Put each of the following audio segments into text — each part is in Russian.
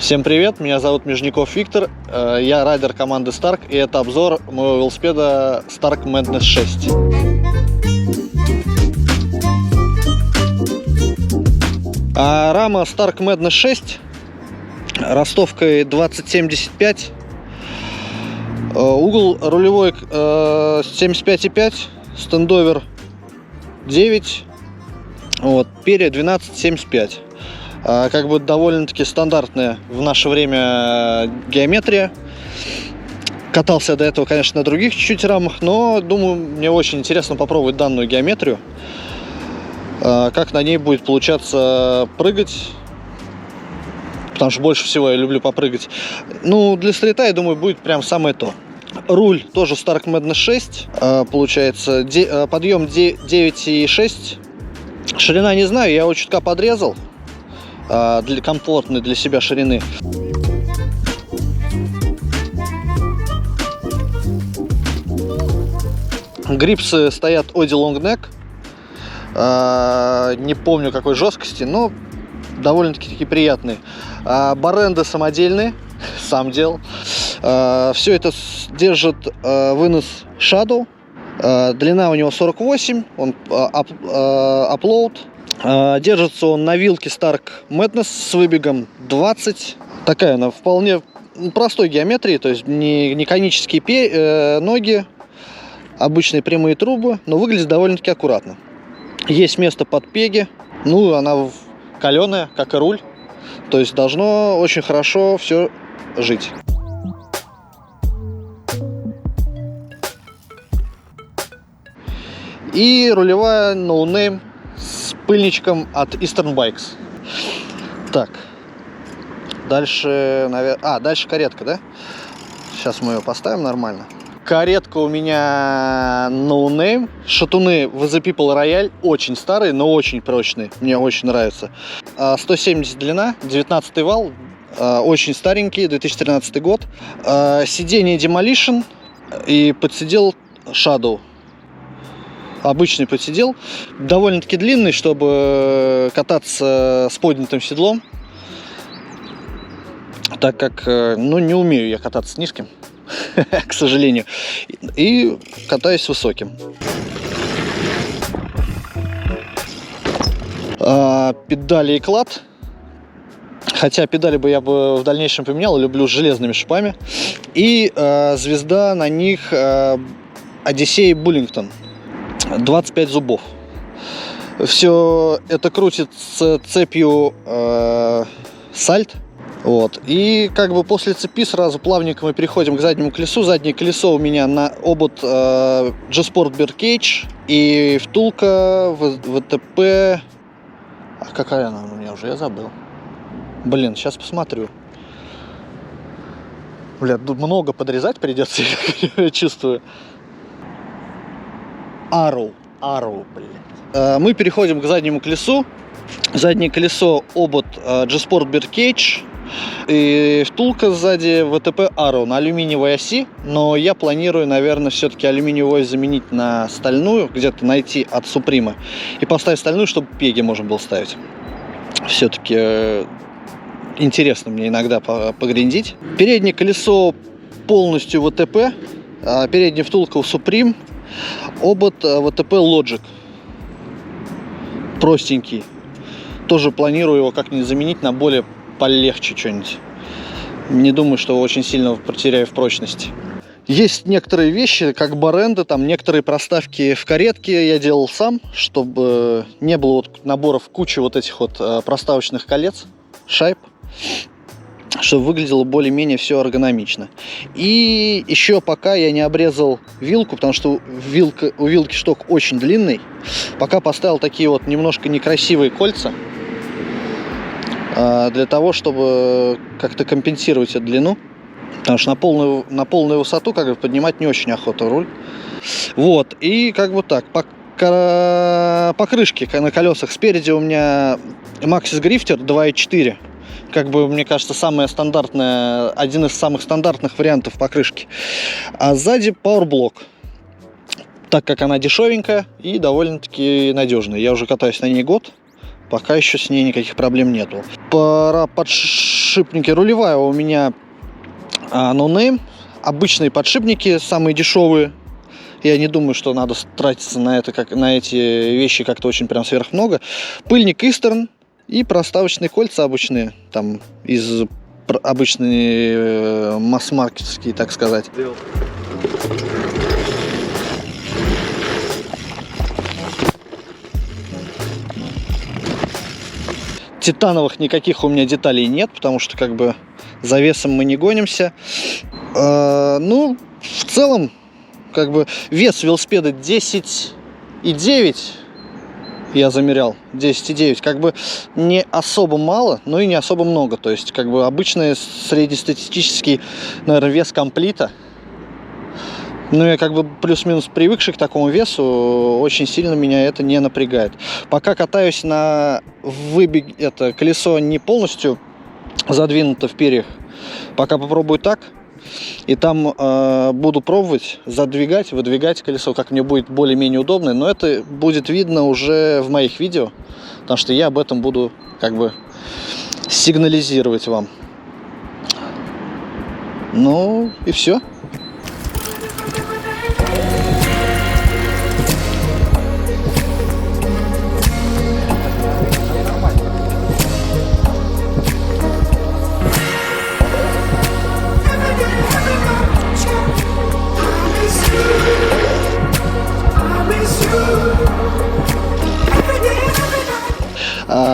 Всем привет, меня зовут Межников Виктор, я райдер команды Stark, и это обзор моего велосипеда Stark Madness 6. Рама Stark Madness 6 ростовкой 2075, угол рулевой 75,5, стендовер 9, вот, перья 12,75. Как бы довольно-таки стандартная в наше время геометрия. Катался до этого, конечно, на других чуть-чуть рамах, но думаю, мне очень интересно попробовать данную геометрию. Как на ней будет получаться прыгать, потому что больше всего я люблю попрыгать. Ну, для стрита, я думаю, будет прям самое то. Руль тоже Stark Madness 6, получается, подъем 9,6. Ширина не знаю, я его чутка подрезал. Для комфортной для себя ширины. Грипсы стоят Audi Long Neck. Не помню какой жесткости, но довольно-таки приятные. Баренды самодельные, сам делал. Все это держит вынос Shadow. Длина у него 48, он upload. Держится он на вилке Stark Madness с выбегом 20. Такая она вполне простой геометрии, то есть не конические ноги, обычные прямые трубы, но выглядит довольно-таки аккуратно. Есть место под пеги, ну она каленая, как и руль, то есть должно очень хорошо все жить. И рулевая No Name с пыльничком от Eastern Bikes. Так, дальше, наверное, дальше каретка, да? Сейчас мы ее поставим нормально. Каретка у меня No Name. Шатуны The People Royale. Очень старые, но очень прочные. Мне очень нравятся. 170 длина, 19 вал. Очень старенький, 2013 год. Сиденье Demolition и подсидел Shadow. Обычный подсидел, довольно-таки длинный, чтобы кататься с поднятым седлом, так как, ну, не умею я кататься с низким, к сожалению, и катаюсь с высоким. Педали и клад, хотя педали бы я в дальнейшем поменял, люблю с железными шипами, и звезда на них Odyssey Bullington. 25 зубов. Все это крутится цепью сальт. Вот. И как бы после цепи сразу плавненько мы переходим к заднему колесу. Заднее колесо у меня на обод G-Sport Birdcage и втулка ВТП. Какая она у меня уже? Я забыл. Блин, сейчас посмотрю. Бля, тут много подрезать придется, я чувствую. Arrow, блядь. Мы переходим к заднему колесу. Заднее колесо обод G-Sport Birdcage и втулка сзади ВТП Arrow на алюминиевой оси, но я планирую, наверное, все-таки алюминиевую ось заменить на стальную, где-то найти от Supreme и поставить стальную, чтобы пеги можно было ставить. Все-таки интересно мне иногда погриндить. Переднее колесо полностью ВТП, передняя втулка у Supreme. Обод ВТП Logic. Простенький. Тоже планирую его как-нибудь заменить на более полегче что-нибудь. Не думаю, что очень сильно потеряю в прочности. Есть некоторые вещи, как баренды, там некоторые проставки в каретке я делал сам, чтобы не было вот наборов кучи вот этих вот проставочных колец, шайб, чтобы выглядело более-менее все эргономично. И еще пока я не обрезал вилку, потому что у вилки шток очень длинный, пока поставил такие вот немножко некрасивые кольца, для того, чтобы как-то компенсировать эту длину, потому что на полную высоту как бы поднимать не очень охота руль. Вот, и как бы так, покрышки на колесах спереди у меня Maxxis Grifter 2.4. Как бы, мне кажется, самая стандартная, один из самых стандартных вариантов покрышки. А сзади Powerblock, так как она дешевенькая и довольно-таки надежная. Я уже катаюсь на ней год, пока еще с ней никаких проблем нету. подшипники. Рулевая у меня No Name. Обычные подшипники, самые дешевые. Я не думаю, что надо тратиться на это, как на эти вещи как-то очень прям сверх много. Пыльник Eastern и проставочные кольца обычные, там из обычные масс-маркетские, так сказать. Титановых никаких у меня деталей нет, потому что как бы за весом мы не гонимся. Ну, в целом, как бы вес велосипеда 10,9 я замерял, 10,9, как бы не особо мало, но и не особо много, то есть как бы обычный среднестатистический, наверное, вес комплита. Ну, я как бы плюс-минус привыкший к такому весу, очень сильно меня это не напрягает. Пока катаюсь на это колесо не полностью задвинуто в перьях, пока попробую так. И там буду пробовать задвигать, выдвигать колесо, как мне будет более-менее удобно. Но это будет видно уже в моих видео, потому что я об этом буду как бы сигнализировать вам. Ну и все.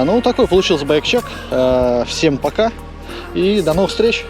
Ну, такой получился байк-чек. Всем пока и до новых встреч!